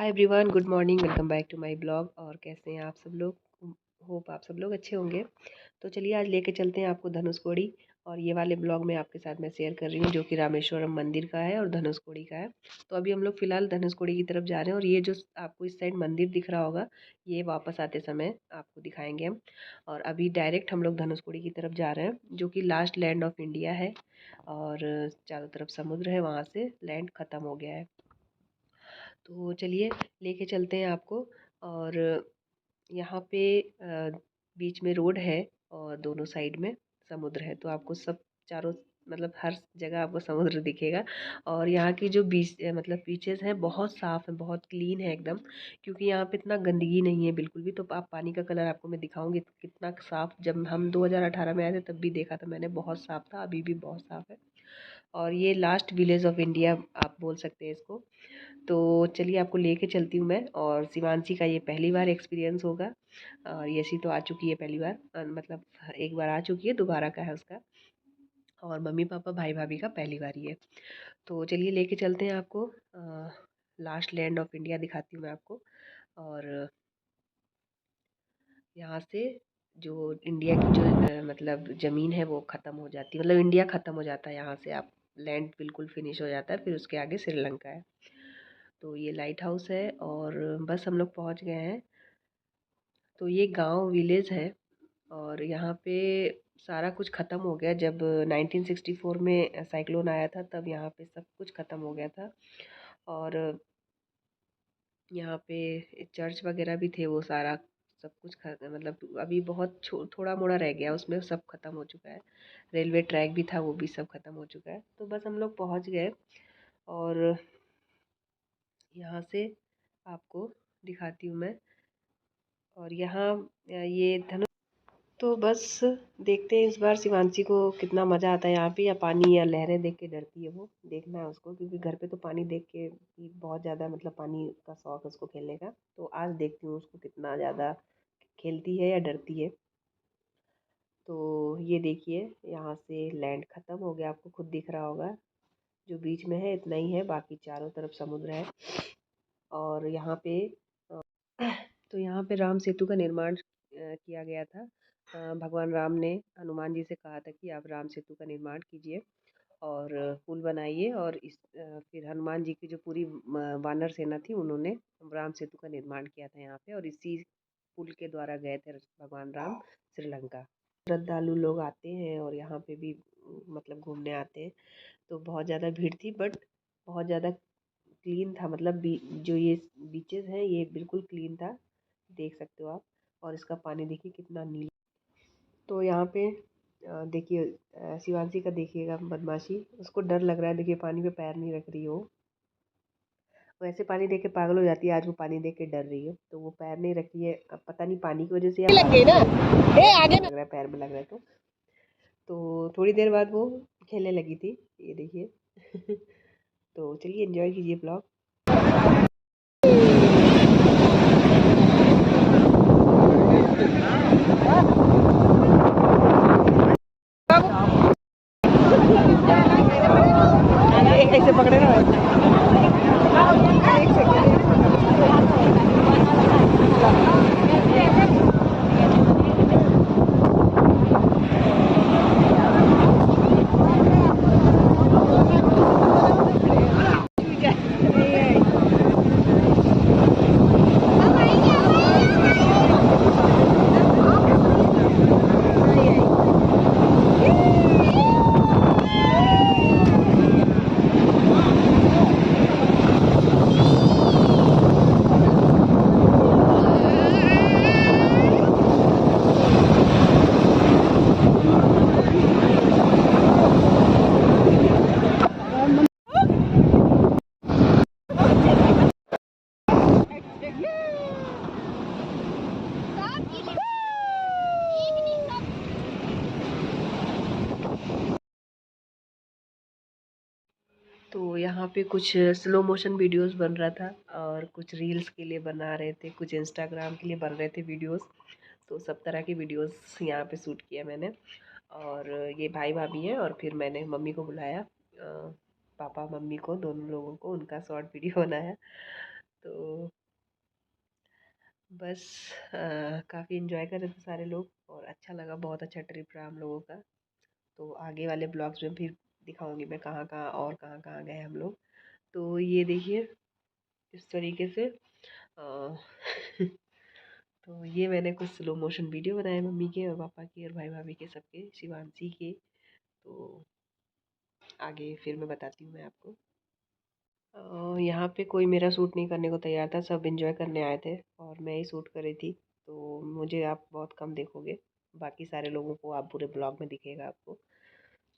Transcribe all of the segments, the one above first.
Hi everyone, good morning. Welcome back to my blog. और कैसे हैं आप सब लोग? होप आप सब लोग अच्छे होंगे। तो चलिए आज लेके चलते हैं आपको धनुषकोडी। और ये वाले ब्लॉग में आपके साथ मैं शेयर कर रही हूँ जो कि रामेश्वरम मंदिर का है और धनुषकोडी का है। तो अभी हम लोग फ़िलहाल धनुषकोडी की तरफ जा रहे हैं और ये जो आपको इस साइड मंदिर दिख रहा होगा, ये वापस आते समय आपको दिखाएंगे हम। और अभी डायरेक्ट हम लोग धनुषकोडी की तरफ जा रहे हैं जो कि लास्ट लैंड ऑफ इंडिया है। और चारों तरफ समुद्र है, वहाँ से लैंड ख़त्म हो गया है। तो चलिए लेके चलते हैं आपको। और यहाँ पे बीच में रोड है और दोनों साइड में समुद्र है, तो आपको सब चारों मतलब हर जगह आपको समुद्र दिखेगा। और यहाँ की जो बीच मतलब बीचेस हैं बहुत साफ़ है, बहुत क्लीन है एकदम, क्योंकि यहाँ पे इतना गंदगी नहीं है बिल्कुल भी। तो आप पानी का कलर आपको मैं दिखाऊंगी कितना साफ़। जब हम 2018 में आए थे तब भी देखा था मैंने, बहुत साफ़ था, अभी भी बहुत साफ़ है। और ये लास्ट विलेज ऑफ इंडिया आप बोल सकते हैं इसको। तो चलिए आपको लेके चलती हूँ मैं। और शिवांशी का ये पहली बार एक्सपीरियंस होगा। और यशी तो आ चुकी है पहली बार, मतलब एक बार आ चुकी है, दोबारा का है उसका। और मम्मी पापा भाई भाभी का पहली बार ही है। तो चलिए लेके चलते हैं आपको। लास्ट लैंड ऑफ इंडिया दिखाती हूँ मैं आपको। और यहाँ से जो इंडिया की जो मतलब ज़मीन है वो ख़त्म हो जाती है, मतलब इंडिया ख़त्म हो जाता है यहाँ से। आप लैंड बिल्कुल फिनिश हो जाता है, फिर उसके आगे श्रीलंका है। तो ये लाइट हाउस है और बस हम लोग पहुँच गए हैं। तो ये गांव विलेज है और यहाँ पे सारा कुछ ख़त्म हो गया। जब 1964 में साइक्लोन आया था तब यहाँ पे सब कुछ ख़त्म हो गया था। और यहाँ पे चर्च वगैरह भी थे, वो सारा सब कुछ मतलब अभी बहुत थोड़ा मोड़ा रह गया, उसमें सब ख़त्म हो चुका है। रेलवे ट्रैक भी था, वो भी सब ख़त्म हो चुका है। तो बस हम लोग पहुँच गए। और यहाँ से आपको दिखाती हूँ मैं। और यहाँ ये धनुष। तो बस देखते हैं इस बार शिवांशी को कितना मज़ा आता है यहाँ पे, या पानी या लहरें देख के डरती है वो, देखना है उसको। क्योंकि घर पे तो पानी देख के भी बहुत ज़्यादा मतलब पानी का शौक है उसको खेलने का। तो आज देखती हूँ उसको कितना ज़्यादा खेलती है या डरती है। तो ये देखिए यहाँ से लैंड ख़त्म हो गया, आपको खुद दिख रहा होगा। जो बीच में है इतना ही है, बाकी चारों तरफ समुद्र है। और यहाँ पे तो यहाँ पे राम सेतु का निर्माण किया गया था। भगवान राम ने हनुमान जी से कहा था कि आप राम सेतु का निर्माण कीजिए और पुल बनाइए। और फिर हनुमान जी की जो पूरी वानर सेना थी, उन्होंने राम सेतु का निर्माण किया था यहाँ पे। और इसी पुल के द्वारा गए थे भगवान राम श्रीलंका। श्रद्धालु लोग आते हैं और यहाँ पे भी मतलब घूमने आते हैं। तो बहुत ज़्यादा भीड़ थी, बट बहुत ज़्यादा क्लीन था। मतलब जो ये बीचेस हैं ये बिल्कुल क्लीन था, देख सकते हो आप। और इसका पानी देखिए कितना नीला। तो यहाँ पे देखिए शिवांशी का देखिएगा बदमाशी, उसको डर लग रहा है। देखिए पानी पे पैर नहीं रख रही हो, वैसे पानी देख के पागल हो जाती है, आज वो पानी देख के डर रही है तो वो पैर नहीं रख रही है। अब पता नहीं पानी की वजह से या लग गई ना, आगे लग रहा है, पैर में लग रहा है। तो थोड़ी देर बाद वो खेलने लगी थी, ये देखिए। तो चलिए एंजॉय कीजिए ब्लॉग। ऐसे पकड़े ना, एक सेकंड। तो यहाँ पे कुछ स्लो मोशन वीडियोस बन रहा था और कुछ रील्स के लिए बना रहे थे, कुछ इंस्टाग्राम के लिए बन रहे थे वीडियोस। तो सब तरह की वीडियोस यहाँ पे शूट किया मैंने। और ये भाई भाभी हैं और फिर मैंने मम्मी को बुलाया, पापा मम्मी को, दोनों लोगों को, उनका शॉर्ट वीडियो बनाया। तो बस काफ़ी इन्जॉय कर रहे थे सारे लोग और अच्छा लगा, बहुत अच्छा ट्रिप रहा हम लोगों का। तो आगे वाले ब्लॉग्स में फिर दिखाऊंगी मैं कहाँ कहाँ और कहाँ कहाँ गए हम लोग। तो ये देखिए इस तरीके से तो ये मैंने कुछ स्लो मोशन वीडियो बनाए मम्मी के और पापा के और भाई भाभी के, सबके, शिवांशी के। तो आगे फिर मैं बताती हूँ मैं आपको। यहाँ पे कोई मेरा शूट नहीं करने को तैयार था, सब एंजॉय करने आए थे और मैं ही शूट कर रही थी। तो मुझे आप बहुत कम देखोगे, बाकी सारे लोगों को आप पूरे ब्लॉग में दिखेगा आपको।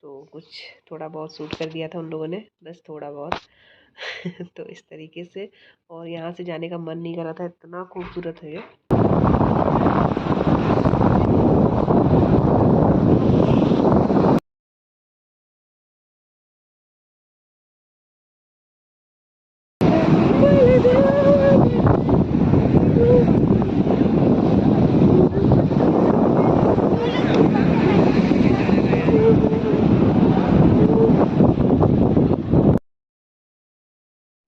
तो कुछ थोड़ा बहुत शूट कर दिया था उन लोगों ने, बस थोड़ा बहुत। तो इस तरीके से, और यहाँ से जाने का मन नहीं कर रहा था, इतना खूबसूरत है ये।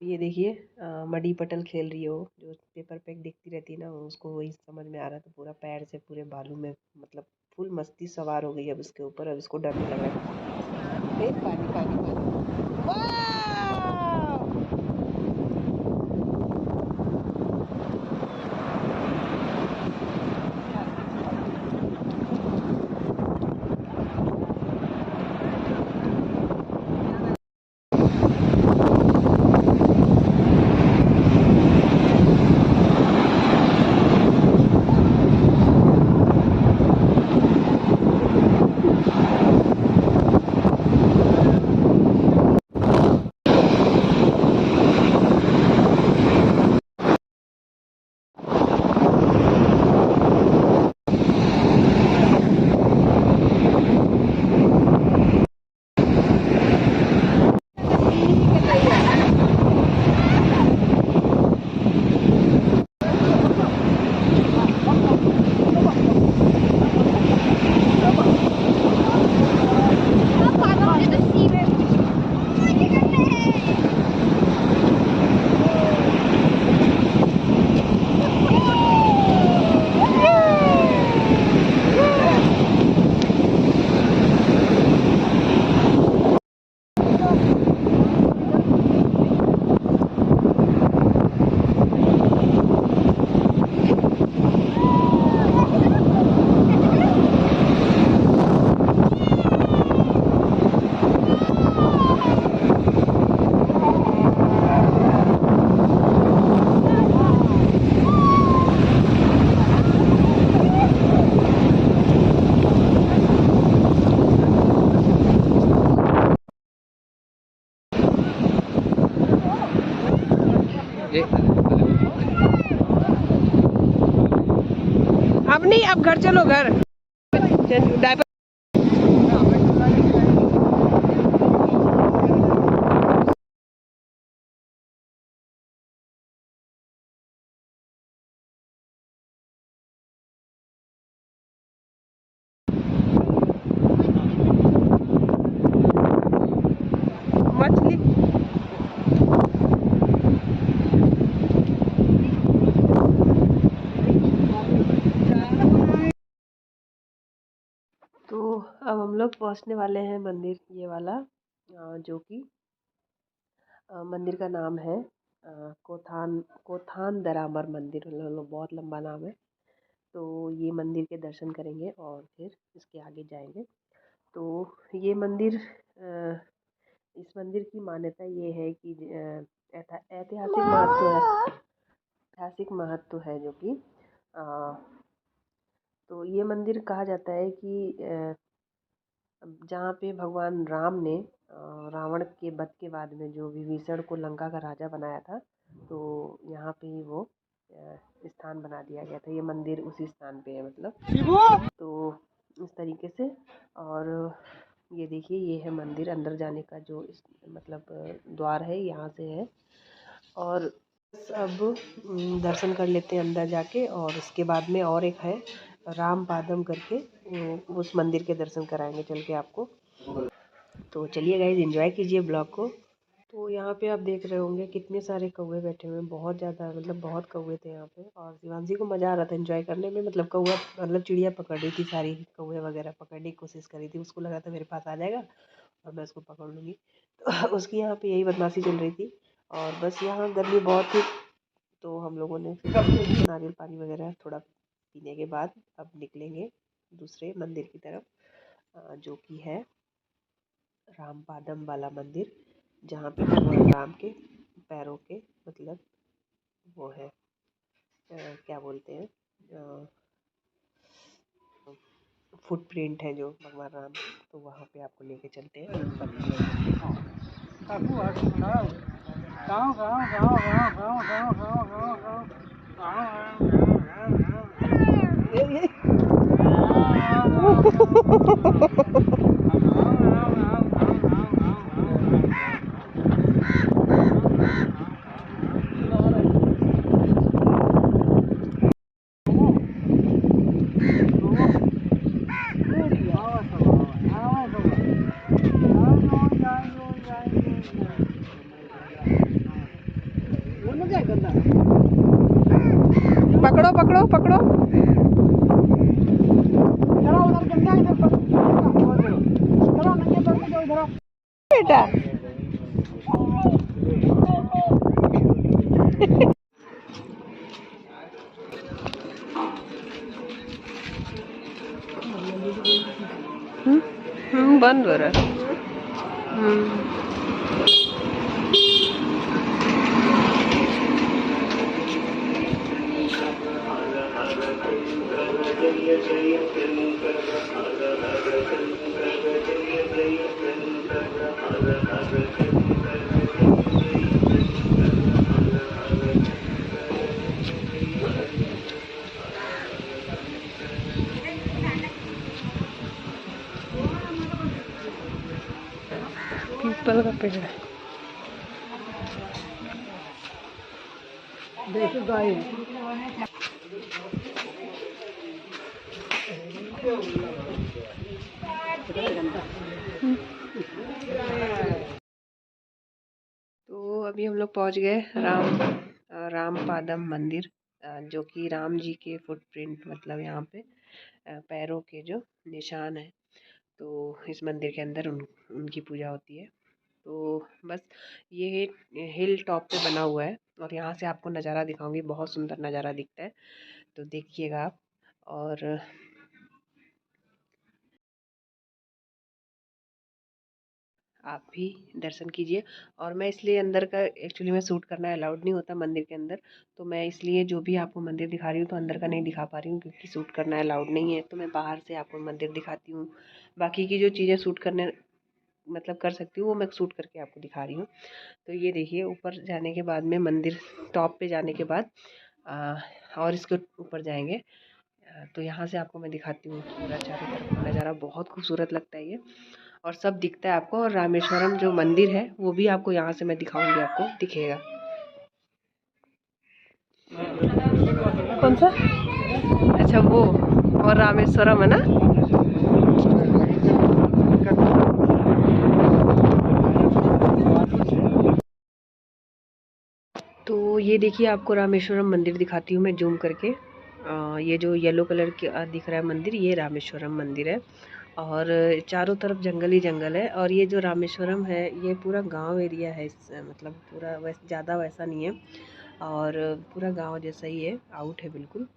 ये देखिए मडी पटल खेल रही हो, जो पेपर पैक दिखती रहती है ना, उसको वही समझ में आ रहा था। पूरा पैर से पूरे बालू में, मतलब फुल मस्ती सवार हो गई अब इसके ऊपर। अब इसको डर नहीं लग रहा है। पानी पानी पानी, वाह! अब नहीं, अब घर चलो, घर डायपर। मछली तो अब हम लोग पहुंचने वाले हैं मंदिर, ये वाला जो कि मंदिर का नाम है कोथान दरामर मंदिर। बहुत लंबा नाम है। तो ये मंदिर के दर्शन करेंगे और फिर इसके आगे जाएंगे। तो ये मंदिर इस मंदिर की मान्यता ये है कि ऐतिहासिक महत्व है जो कि तो ये मंदिर कहा जाता है कि जहाँ पे भगवान राम ने रावण के वध के बाद में जो विभीषण को लंका का राजा बनाया था, तो यहाँ पे ही वो स्थान बना दिया गया था। ये मंदिर उसी स्थान पे है, मतलब। तो इस तरीके से, और ये देखिए ये है मंदिर। अंदर जाने का जो मतलब द्वार है, यहाँ से है। और अब दर्शन कर लेते हैं अंदर जाके, और उसके बाद में और एक है राम पादम करके, उस मंदिर के दर्शन कराएंगे चल के आपको। तो चलिए गाइज, एंजॉय कीजिए ब्लॉग को। तो यहाँ पे आप देख रहे होंगे कितने सारे कौवे बैठे हुए हैं, बहुत ज़्यादा, मतलब बहुत कौवे थे यहाँ पे। और शिवांशी को मज़ा आ रहा था एंजॉय करने में, मतलब कौवा, मतलब चिड़िया पकड़ रही थी, सारी कौवे वगैरह पकड़ने की कोशिश कर रही थी। उसको लग रहा था मेरे पास आ जाएगा और मैं उसको पकड़ लूँगी। तो उसकी यहाँ पे यही बदमाशी चल रही थी। और बस यहाँ गर्मी बहुत थी, तो हम लोगों ने फिर नारियल पानी वगैरह थोड़ा पीने के बाद अब निकलेंगे दूसरे मंदिर की तरफ, जो कि है रामपादम वाला मंदिर, जहाँ पे भगवान राम के पैरों के, मतलब वो है, क्या बोलते हैं, फुटप्रिंट है जो भगवान राम के, तो वहाँ पे आपको लेके चलते हैं। पकड़ो पकड़ो पकड़ो, बेटा। बंद हो रहा है। पीपल का पेड़ है। देखो गाय, तो अभी हम लोग पहुंच गए रामपादम मंदिर, जो कि राम जी के फुटप्रिंट, मतलब यहाँ पे पैरों के जो निशान है, तो इस मंदिर के अंदर उनकी पूजा होती है। तो बस ये हिल टॉप पे बना हुआ है, और यहाँ से आपको नज़ारा दिखाऊंगी, बहुत सुंदर नज़ारा दिखता है, तो देखिएगा आप। और आप भी दर्शन कीजिए। और मैं इसलिए अंदर का, एक्चुअली में शूट करना अलाउड नहीं होता मंदिर के अंदर, तो मैं इसलिए जो भी आपको मंदिर दिखा रही हूँ, तो अंदर का नहीं दिखा पा रही हूँ, क्योंकि शूट करना अलाउड नहीं है। तो मैं बाहर से आपको मंदिर दिखाती हूँ, बाकी की जो चीज़ें शूट करने, मतलब कर सकती हूँ, वो मैं शूट करके आपको दिखा रही हूँ। तो ये देखिए, ऊपर जाने के बाद में मंदिर टॉप पे जाने के बाद और इसके ऊपर जाएंगे, तो यहाँ से आपको मैं दिखाती हूँ पूरा चारों तरफ का नज़ारा, बहुत खूबसूरत लगता है ये, और सब दिखता है आपको। और रामेश्वरम जो मंदिर है वो भी आपको यहाँ से मैं दिखाऊंगी, आपको दिखेगा। कौन सा? अच्छा वो, और रामेश्वरम है ना। तो ये देखिए, आपको रामेश्वरम मंदिर दिखाती हूँ मैं जूम करके। ये जो येलो कलर के दिख रहा है मंदिर, ये रामेश्वरम मंदिर है, और चारों तरफ जंगल ही जंगल है। और ये जो रामेश्वरम है, ये पूरा गांव एरिया है, मतलब पूरा वैसे ज़्यादा वैसा नहीं है, और पूरा गांव जैसा ही है, आउट है बिल्कुल।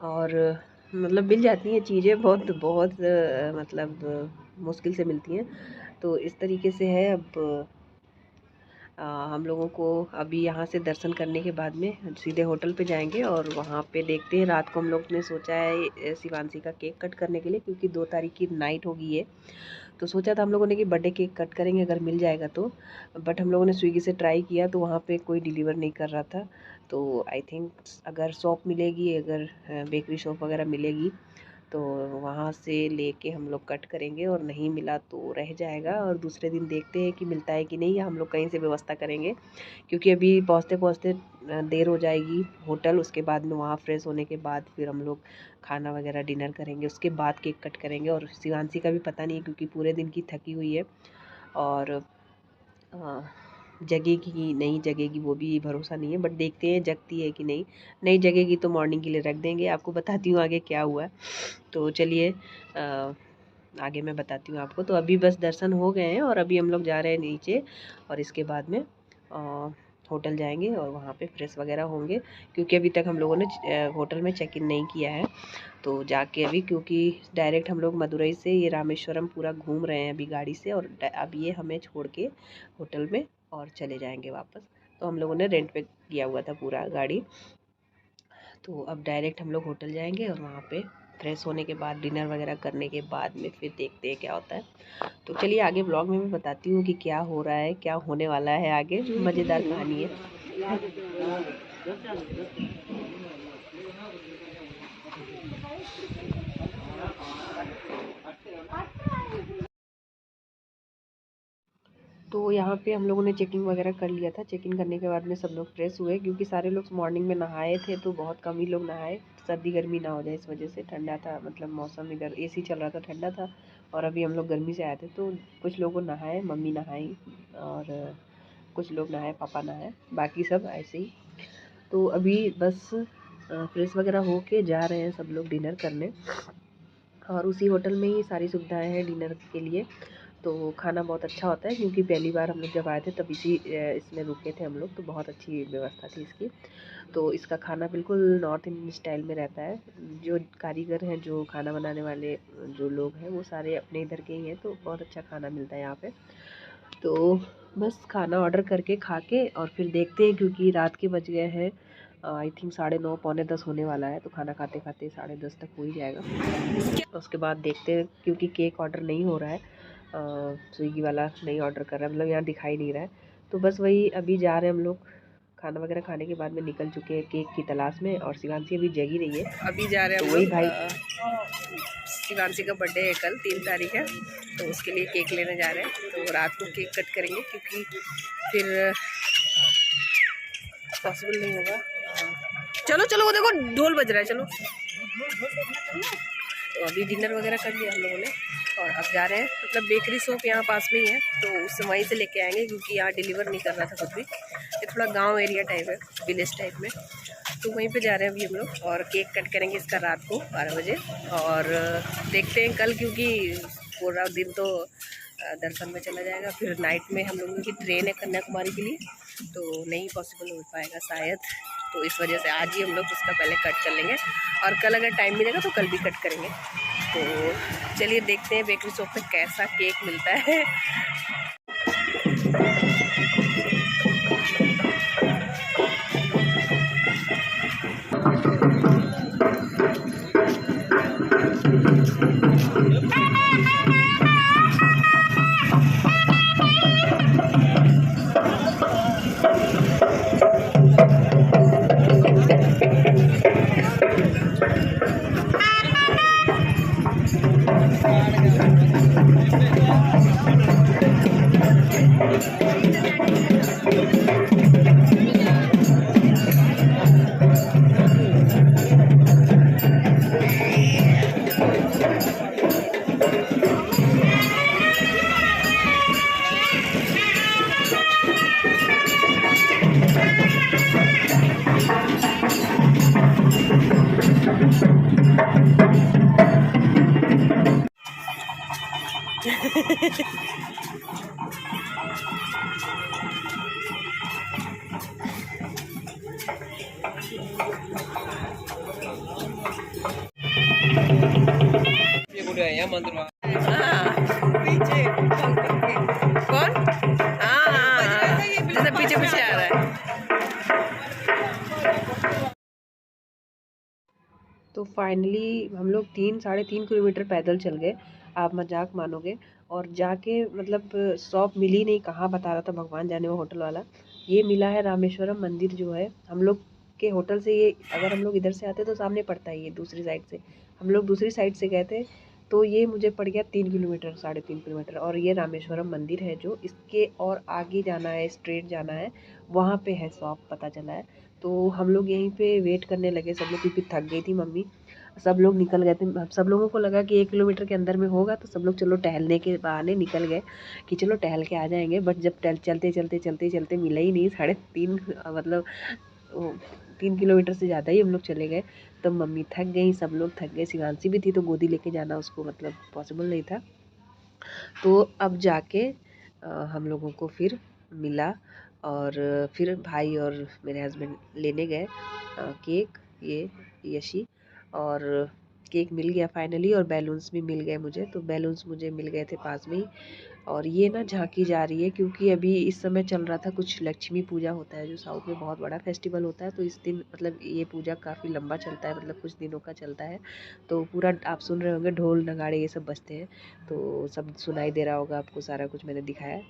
और मतलब मिल जाती हैं चीज़ें, बहुत बहुत मतलब मुश्किल से मिलती हैं। तो इस तरीके से है। अब हम लोगों को अभी यहाँ से दर्शन करने के बाद में सीधे होटल पे जाएंगे, और वहाँ पे देखते हैं। रात को हम लोग ने सोचा है शिवांशी का केक कट करने के लिए, क्योंकि 2 तारीख की नाइट होगी है, तो सोचा था हम लोगों ने कि बर्थडे केक कट करेंगे अगर मिल जाएगा तो। बट हम लोगों ने स्विगी से ट्राई किया, तो वहाँ पे कोई डिलीवर नहीं कर रहा था। तो आई थिंक अगर शॉप मिलेगी, अगर बेकरी शॉप वगैरह मिलेगी, तो वहाँ से लेके हम लोग कट करेंगे, और नहीं मिला तो रह जाएगा, और दूसरे दिन देखते हैं कि मिलता है कि नहीं, या हम लोग कहीं से व्यवस्था करेंगे, क्योंकि अभी पहुँचते पहुँचते देर हो जाएगी होटल। उसके बाद में वहाँ फ्रेश होने के बाद फिर हम लोग खाना वगैरह डिनर करेंगे, उसके बाद केक कट करेंगे। और शिवांशी का भी पता नहीं है, क्योंकि पूरे दिन की थकी हुई है, और जगेगी कि नहीं जगेगी वो भी भरोसा नहीं है, बट देखते हैं जगती है कि नहीं। नहीं जगेगी तो मॉर्निंग के लिए रख देंगे। आपको बताती हूँ आगे क्या हुआ। तो चलिए आगे मैं बताती हूँ आपको। तो अभी बस दर्शन हो गए हैं और अभी हम लोग जा रहे हैं नीचे, और इसके बाद में होटल जाएंगे और वहाँ पे फ्रेश वगैरह होंगे, क्योंकि अभी तक हम लोगों ने होटल में चेक इन नहीं किया है। तो जाके अभी, क्योंकि डायरेक्ट हम लोग मदुरई से ये रामेश्वरम पूरा घूम रहे हैं अभी गाड़ी से, और अब ये हमें छोड़ के होटल में और चले जाएंगे वापस। तो हम लोगों ने रेंट पे किया हुआ था पूरा गाड़ी। तो अब डायरेक्ट हम लोग होटल जाएंगे और वहाँ पे फ्रेश होने के बाद डिनर वगैरह करने के बाद में फिर देखते हैं क्या होता है। तो चलिए आगे ब्लॉग में मैं बताती हूँ कि क्या हो रहा है, क्या होने वाला है आगे। मज़ेदार कहानी है। तो यहाँ पे हम लोगों ने चेकिंग वगैरह कर लिया था। चेकिंग करने के बाद में सब लोग फ्रेश हुए, क्योंकि सारे लोग मॉर्निंग में नहाए थे तो बहुत कम ही लोग नहाए, सर्दी गर्मी ना हो जाए इस वजह से। ठंडा था, मतलब मौसम इधर एसी चल रहा था, ठंडा था, और अभी हम लोग गर्मी से आए थे। तो कुछ लोगों नहाए, मम्मी नहाई और कुछ लोग नहाए, पापा नहाए, बाकी सब ऐसे ही। तो अभी बस फ्रेश वगैरह हो के जा रहे हैं सब लोग डिनर करने, और उसी होटल में ही सारी सुविधाएं हैं डिनर के लिए। तो खाना बहुत अच्छा होता है, क्योंकि पहली बार हम लोग जब आए थे तब इसी इसमें रुके थे हम लोग, तो बहुत अच्छी व्यवस्था थी इसकी। तो इसका खाना बिल्कुल नॉर्थ इंडियन स्टाइल में रहता है। जो कारीगर हैं, जो खाना बनाने वाले जो लोग हैं, वो सारे अपने इधर के ही हैं, तो बहुत अच्छा खाना मिलता है यहाँ पे। तो बस खाना ऑर्डर करके खा के और फिर देखते हैं, क्योंकि रात के बज गए हैं आई थिंक 9:30 पौने 10 होने वाला है। तो खाना खाते खाते 10:30 तक हो ही जाएगा। उसके बाद देखते हैं, क्योंकि केक ऑर्डर नहीं हो रहा है, स्विगी वाला नहीं ऑर्डर कर रहा है, मतलब यहाँ दिखाई नहीं रहा है। तो बस वही अभी जा रहे हैं हम लोग। खाना वगैरह खाने के बाद में निकल चुके हैं केक की तलाश में, और शिवांशी अभी जगी रही है। अभी जा रहे हैं तो वही भाई, शिवांशी का बर्थडे है कल 3 तारीख है, तो उसके लिए केक लेने जा रहे हैं। तो रात को केक कट करेंगे, क्योंकि फिर पॉसिबल नहीं होगा। चलो चलो, वो देखो ढोल बज रहा है, चलो। तो अभी डिनर वगैरह कर लिया हम लोगों ने, और अब जा रहे हैं, मतलब बेकरी शॉप यहाँ पास में ही है, तो उससे वहीं से लेके आएंगे, क्योंकि यहाँ डिलीवर नहीं कर रहा था कुछ भी। ये थोड़ा गांव एरिया टाइप है, विलेज टाइप में, तो वहीं पे जा रहे हैं अभी हम लोग। और केक कट करेंगे इसका रात को 12 बजे, और देखते हैं कल, क्योंकि पूरा दिन तो दर्शन में चला जाएगा। फिर नाइट में हम लोगों की ट्रेन है कन्याकुमारी के लिए, तो नहीं पॉसिबल हो पाएगा शायद। तो इस वजह से आज ही हम लोग उसका पहले कट कर लेंगे, और कल अगर टाइम मिलेगा तो कल भी कट करेंगे। तो चलिए देखते हैं बेकरी शॉप में कैसा केक मिलता है। पीछे कौन? हाँ, जैसे पीछे पीछे आ रहा है। तो फाइनली हम लोग 3-3.5 किलोमीटर पैदल चल गए, आप मजाक मानोगे। और जाके मतलब शॉप मिली नहीं, कहाँ बता रहा था भगवान जाने, वो होटल वाला। ये मिला है रामेश्वरम मंदिर जो है हम लोग के होटल से। ये अगर हम लोग इधर से आते तो सामने पड़ता है, ये दूसरी साइड से। हम लोग दूसरी साइड से गए थे, तो ये मुझे पड़ गया 3 किलोमीटर, 3.5 किलोमीटर। और ये रामेश्वरम मंदिर है जो इसके और आगे जाना है, स्ट्रेट जाना है, वहाँ पे है शॉप, पता चला है। तो हम लोग यहीं पे वेट करने लगे सब लोग, क्योंकि थक गई थी मम्मी। सब लोग निकल गए थे। सब लोगों को लगा कि 1 किलोमीटर के अंदर में होगा, तो सब लोग चलो टहलने के बहाने निकल गए कि चलो टहल के आ जाएंगे। बट जब चलते चलते चलते चलते मिला ही नहीं, 3.5 मतलब 3 किलोमीटर से ज़्यादा ही हम लोग चले गए। तब मम्मी थक गई, सब लोग थक गए, शिवांशी भी थी तो गोदी लेके जाना उसको मतलब पॉसिबल नहीं था। तो अब जाके हम लोगों को फिर मिला, और फिर भाई और मेरे हस्बैंड लेने गए केक, ये यशी, और केक मिल गया फाइनली, और बैलून्स भी मिल गए मुझे। तो बैलून्स मुझे मिल गए थे पास में ही। और ये ना झांकी जा रही है क्योंकि अभी इस समय चल रहा था कुछ लक्ष्मी पूजा होता है जो साउथ में बहुत बड़ा फेस्टिवल होता है। तो इस दिन मतलब ये पूजा काफ़ी लंबा चलता है, मतलब कुछ दिनों का चलता है। तो पूरा आप सुन रहे होंगे ढोल नगाड़े ये सब बजते हैं, तो सब सुनाई दे रहा होगा आपको, सारा कुछ मैंने दिखाया है।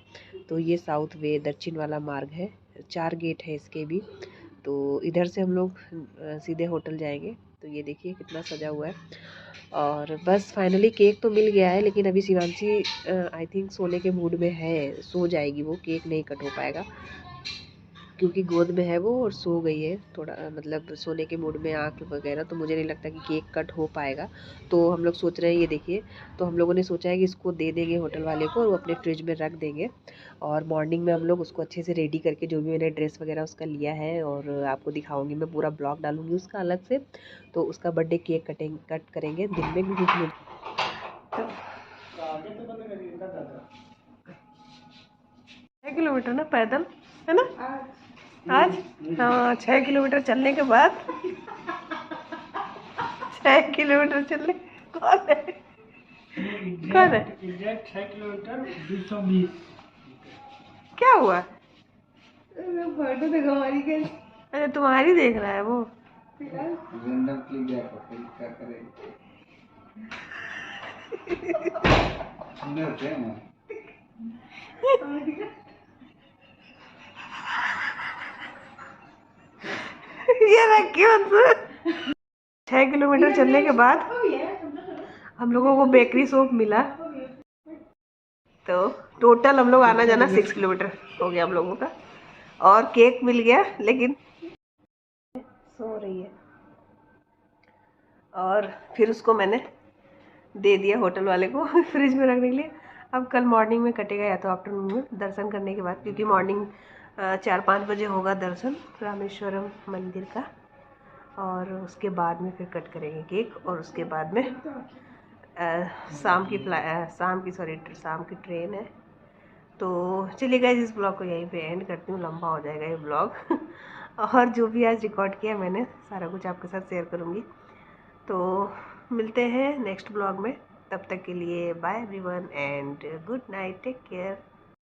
तो ये साउथ वे दक्षिण वाला मार्ग है, 4 गेट है इसके भी। तो इधर से हम लोग सीधे होटल जाएंगे। तो ये देखिए कितना सजा हुआ है। और बस फाइनली केक तो मिल गया है, लेकिन अभी शिवांशी आई थिंक सोने के मूड में है, सो जाएगी वो, केक नहीं कट हो पाएगा क्योंकि गोद में है वो और सो गई है थोड़ा, मतलब सोने के मूड में आँख वगैरह। तो मुझे नहीं लगता कि केक कट हो पाएगा। तो हम लोग सोच रहे हैं, ये देखिए, तो हम लोगों ने सोचा है कि इसको दे देंगे होटल वाले को और वो अपने फ्रिज में रख देंगे। और मॉर्निंग में हम लोग उसको अच्छे से रेडी करके, जो भी मैंने ड्रेस वगैरह उसका लिया है, और आपको दिखाऊंगी, मैं पूरा ब्लॉग डालूंगी उसका अलग से। तो उसका बर्थडे केक कट करेंगे दिन में, क्योंकि मुझे 6 किलोमीटर ना पैदल, है ना आज? हाँ, 6 किलोमीटर चलने के बाद 6 किलोमीटर चलने, कौन है? कौन है? 6 किलोमीटर 220। क्या हुआ? फोटो देखो हमारी कैसी। अरे तुम्हारी देख रहा है वो। रैंडम क्लिक क्या करें। होते हैं ये रखी मतलब 6 किलोमीटर चलने के बाद हम लोगों को बेकरी शॉप मिला। तो टोटल हम लोग आना जाना 6 किलोमीटर हो गया हम लोगों का, और केक मिल गया, लेकिन सो रही है। और फिर उसको मैंने दे दिया होटल वाले को फ्रिज में रखने के लिए। अब कल मॉर्निंग में कटेगा, या तो आफ्टरनून में दर्शन करने के बाद, क्योंकि मॉर्निंग 4-5 बजे होगा दर्शन रामेश्वरम मंदिर का। और उसके बाद में फिर कट करेंगे केक, और उसके बाद में शाम की ट्रेन है। तो चलिए गाइस, इस ब्लॉग को यहीं पे एंड करती हूँ, लंबा हो जाएगा ये ब्लॉग और जो भी आज रिकॉर्ड किया मैंने सारा कुछ आपके साथ शेयर करूँगी। तो मिलते हैं नेक्स्ट ब्लॉग में, तब तक के लिए bye everyone and good night, take care.